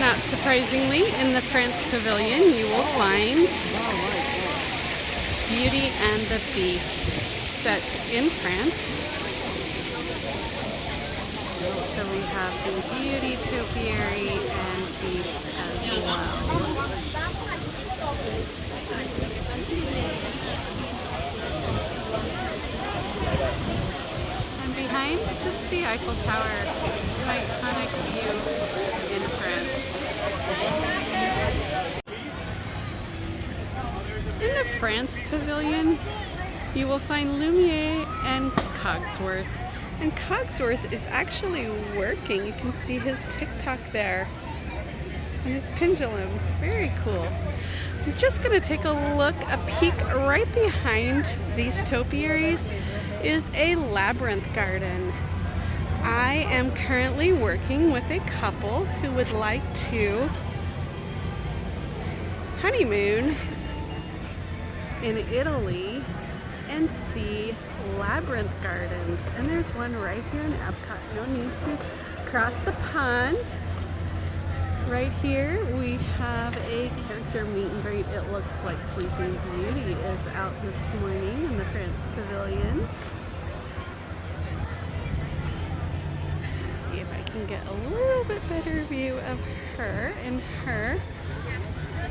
Not surprisingly, in the France Pavilion, you will find Beauty and the Beast set in France. So we have the Beauty topiary and Beast as well. And behind sits the Eiffel Tower, an iconic view in France. In the France Pavilion, you will find Lumiere and Cogsworth. And Cogsworth is actually working. You can see his TikTok there and his pendulum. Very cool. I'm just going to take a peek right behind these topiaries is a labyrinth garden. I am currently working with a couple who would like to honeymoon in Italy and see labyrinth gardens. And there's one right here in Epcot. No need to cross the pond. Right here we have a character meet and greet. It looks like Sleeping Beauty is out this morning in the France Pavilion. Let's see if I can get a little bit better view of her in her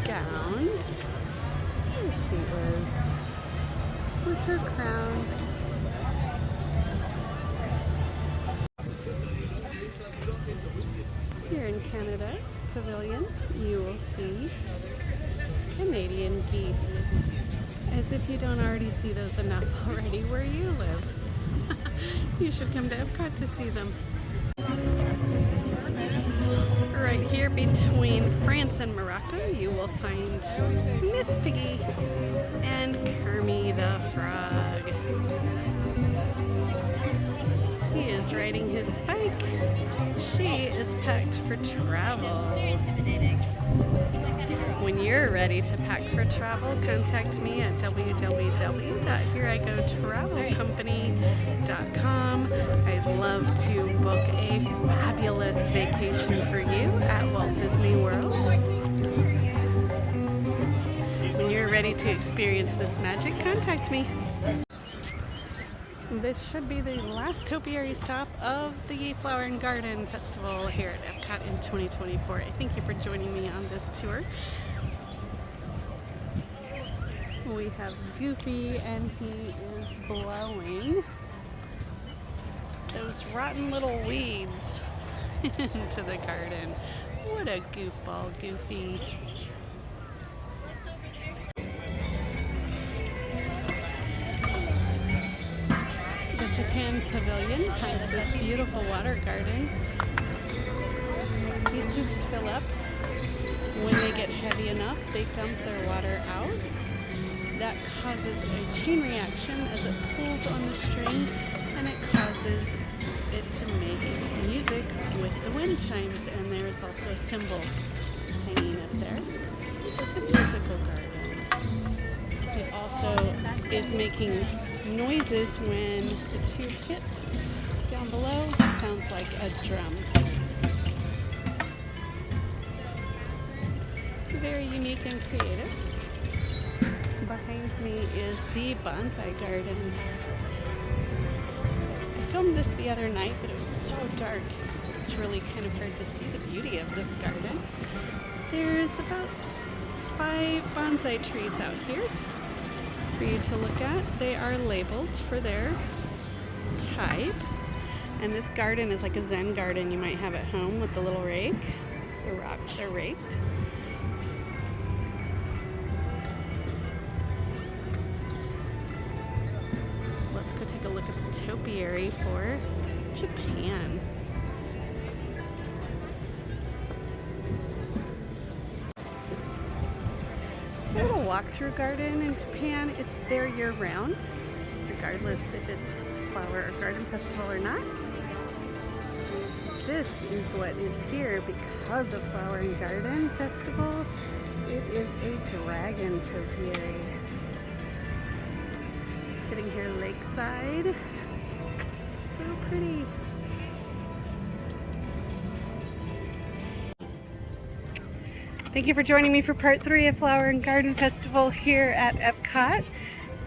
gown. There she is with her crown. Here in Canada Pavilion, you will see Canadian geese. As if you don't already see those enough already where you live. You should come to Epcot to see them. Right here between France and Morocco, you will find Miss Piggy and Kermie the Frog. He is riding his bike. She is packed for travel. When you're ready to pack for travel, contact me at www.hereigotravelcompany.com. I'd love to book a fabulous vacation for you at Walt Disney World. When you're ready to experience this magic, contact me. This should be the last topiary stop of the Flower and Garden Festival here at Epcot in 2024. I thank you for joining me on this tour. We have Goofy and he is blowing those rotten little weeds into the garden. What a goofball, Goofy. The Japan Pavilion has this beautiful water garden. These tubes fill up. When they get heavy enough, they dump their water out. That causes a chain reaction as it pulls on the string, and it causes it to make music with the wind chimes. And there's also a cymbal hanging up there. So it's a musical garden. It also is making noises when the tube hits down below. It sounds like a drum. Very unique and creative. Behind me is the bonsai garden. I filmed this the other night, but it was so dark. It was really kind of hard to see the beauty of this garden. There's about 5 bonsai trees out here for you to look at. They are labeled for their type. And this garden is like a Zen garden you might have at home with the little rake. The rocks are raked. Let's go take a look at the topiary for Japan. It's a little walk-through garden in Japan. It's there year-round, regardless if it's flower or garden festival or not. This is what is here because of Flower and Garden Festival. It is a dragon topiary. sitting here lakeside. So pretty. Thank you for joining me for part 3 of Flower and Garden Festival here at Epcot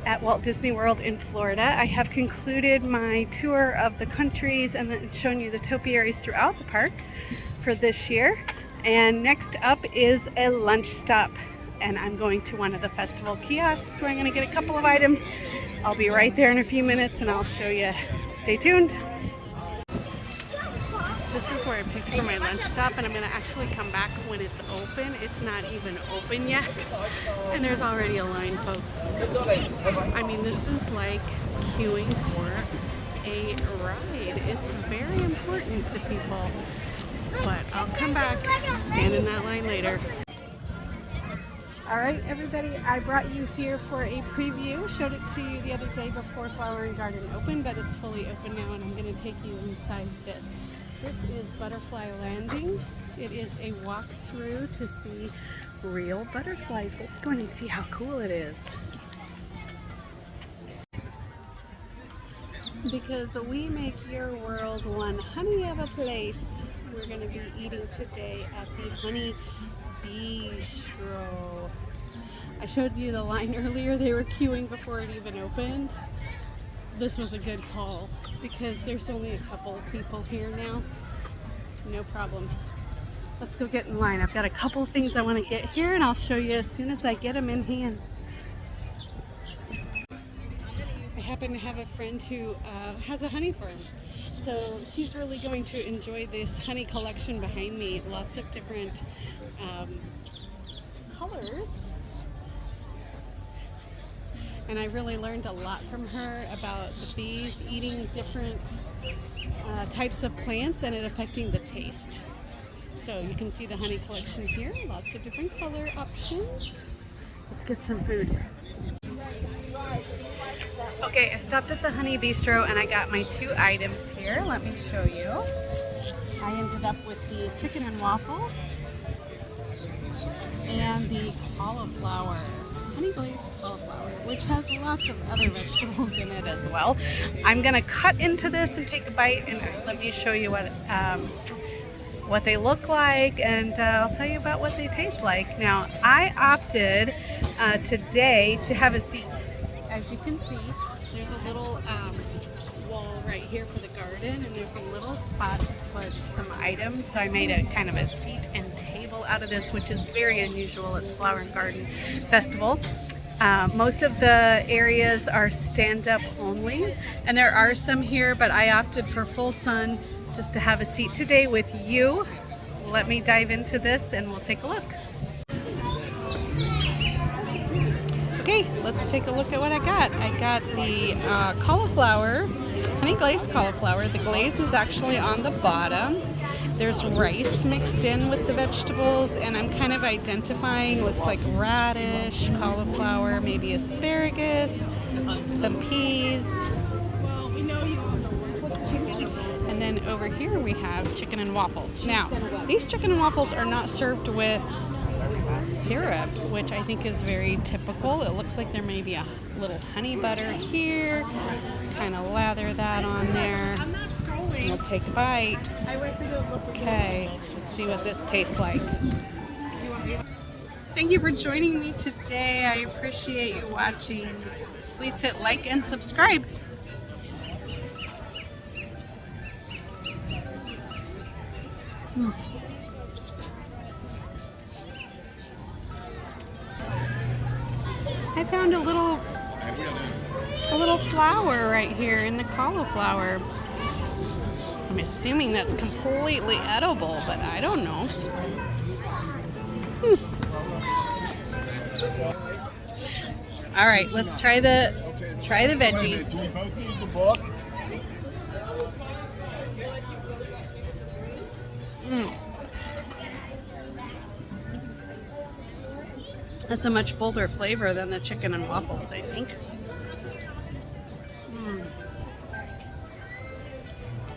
at Walt Disney World in Florida. I have concluded my tour of the countries and then shown you the topiaries throughout the park for this year. And next up is a lunch stop. And I'm going to one of the festival kiosks where I'm going to get a couple of items. I'll be right there in a few minutes and I'll show you. Stay tuned. This is where I picked for my lunch stop, and I'm going to actually come back when it's open. It's not even open yet, and there's already a line, folks. I mean, this is like queuing for a ride. It's very important to people, but I'll come back, stand in that line later. All right, everybody, I brought you here for a preview. Showed it to you the other day before Flower and Garden opened, but it's fully open now, and I'm going to take you inside this. This is Butterfly Landing. It is a walkthrough to see real butterflies. Let's go in and see how cool it is. Because we make your world one honey of a place, we're going to be eating today at the Honey Bistro. I showed you the line earlier. They were queuing before it even opened. This was a good call because there's only a couple of people here now. No problem. Let's go get in line. I've got a couple of things I want to get here, and I'll show you as soon as I get them in hand. I happen to have a friend who has a honey farm, so she's really going to enjoy this honey collection behind me. Lots of different colors. And I really learned a lot from her about the bees eating different types of plants and it affecting the taste. So you can see the honey collection here, lots of different color options. Let's get some food. Okay, I stopped at the Honey Bistro and I got my 2 items here. Let me show you. I ended up with the chicken and waffles and the cauliflower. Honey glazed cauliflower, which has lots of other vegetables in it as well. I'm gonna cut into this and take a bite, and let me show you what they look like, and I'll tell you about what they taste like. Now, I opted today to have a seat. As you can see, there's a little wall right here for the garden, and there's a little spot to put some items. So I made a kind of a seat and table out of this, which is very unusual at the Flower and Garden Festival. Most of the areas are stand-up only, and there are some here, but I opted for full sun just to have a seat today with you. Let me dive into this and we'll take a look. Okay, let's take a look at what I got. I got the cauliflower, honey glazed cauliflower. The glaze is actually on the bottom. There's rice mixed in with the vegetables, and I'm kind of identifying looks like radish, cauliflower, maybe asparagus, some peas. And then over here we have chicken and waffles. Now, these chicken and waffles are not served with syrup, which I think is very typical. It looks like there may be a little honey butter here. Kind of lather that on there. And we'll take a bite. Okay, let's see what this tastes like. Thank you for joining me today. I appreciate you watching. Please hit like and subscribe. I found a little flower right here in the cauliflower. I'm assuming that's completely edible, but I don't know. All right, let's try the veggies. That's a much bolder flavor than the chicken and waffles, I think.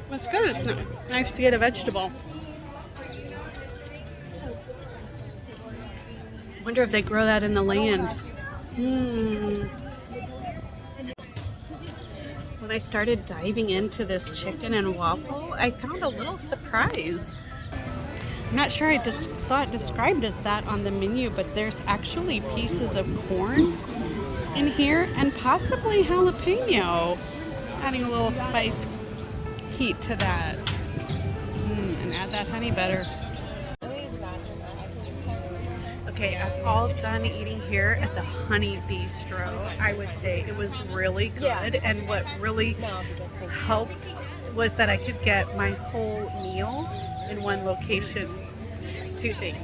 That's good. It's nice to get a vegetable. Wonder if they grow that in the land. When I started diving into this chicken and waffle, I found a little surprise. I'm not sure I just saw it described as that on the menu, but there's actually pieces of corn in here and possibly jalapeno, adding a little spice heat to that. And add that honey butter. Okay, I'm all done eating here at the Honey Bistro. I would say it was really good, and what really helped was that I could get my whole meal in one location. Two things.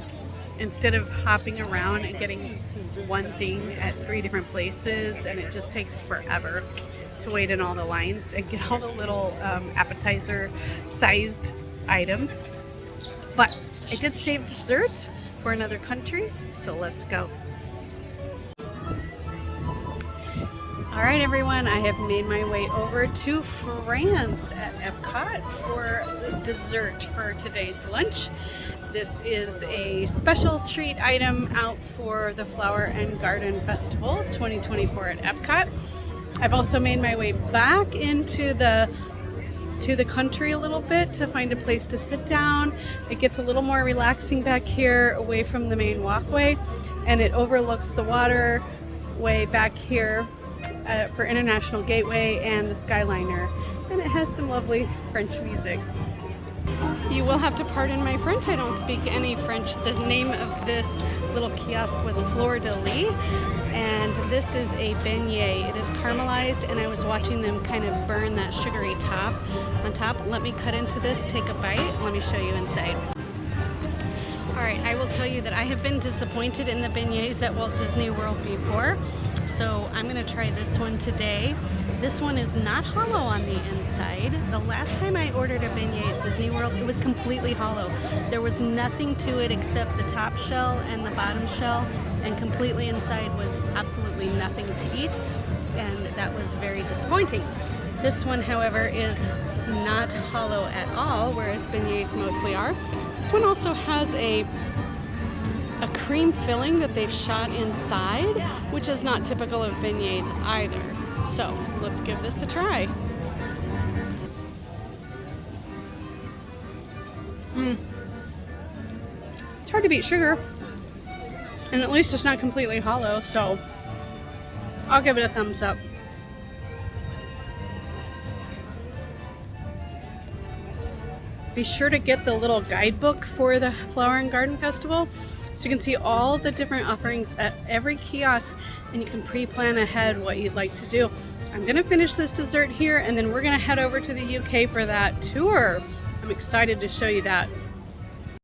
Instead of hopping around and getting one thing at 3 different places, and it just takes forever to wait in all the lines and get all the little appetizer sized items. But I did save dessert for another country, so let's go. All right, everyone, I have made my way over to France at Epcot for dessert for today's lunch. This is a special treat item out for the Flower and Garden Festival 2024 at Epcot. I've also made my way back into the country a little bit to find a place to sit down. It gets a little more relaxing back here away from the main walkway, and it overlooks the waterway back here for International Gateway and the Skyliner, and it has some lovely French music. You will have to pardon my French, I don't speak any French. The name of this little kiosk was Fleur de Lis, and this is a beignet. It is caramelized, and I was watching them kind of burn that sugary top on top. Let me cut into this, take a bite, let me show you inside. Alright, I will tell you that I have been disappointed in the beignets at Walt Disney World before, so I'm going to try this one today. This one is not hollow on the inside. The last time I ordered a beignet at Disney World, it was completely hollow. There was nothing to it except the top shell and the bottom shell, and completely inside was absolutely nothing to eat, and that was very disappointing. This one, however, is not hollow at all, whereas beignets mostly are. This one also has a cream filling that they've shot inside, which is not typical of beignets either. So let's give this a try. It's hard to beat sugar, and at least it's not completely hollow, so I'll give it a thumbs up. Be sure to get the little guidebook for the Flower and Garden Festival so you can see all the different offerings at every kiosk, and you can pre-plan ahead what you'd like to do. I'm gonna finish this dessert here, and then we're gonna head over to the UK for that tour. I'm excited to show you that.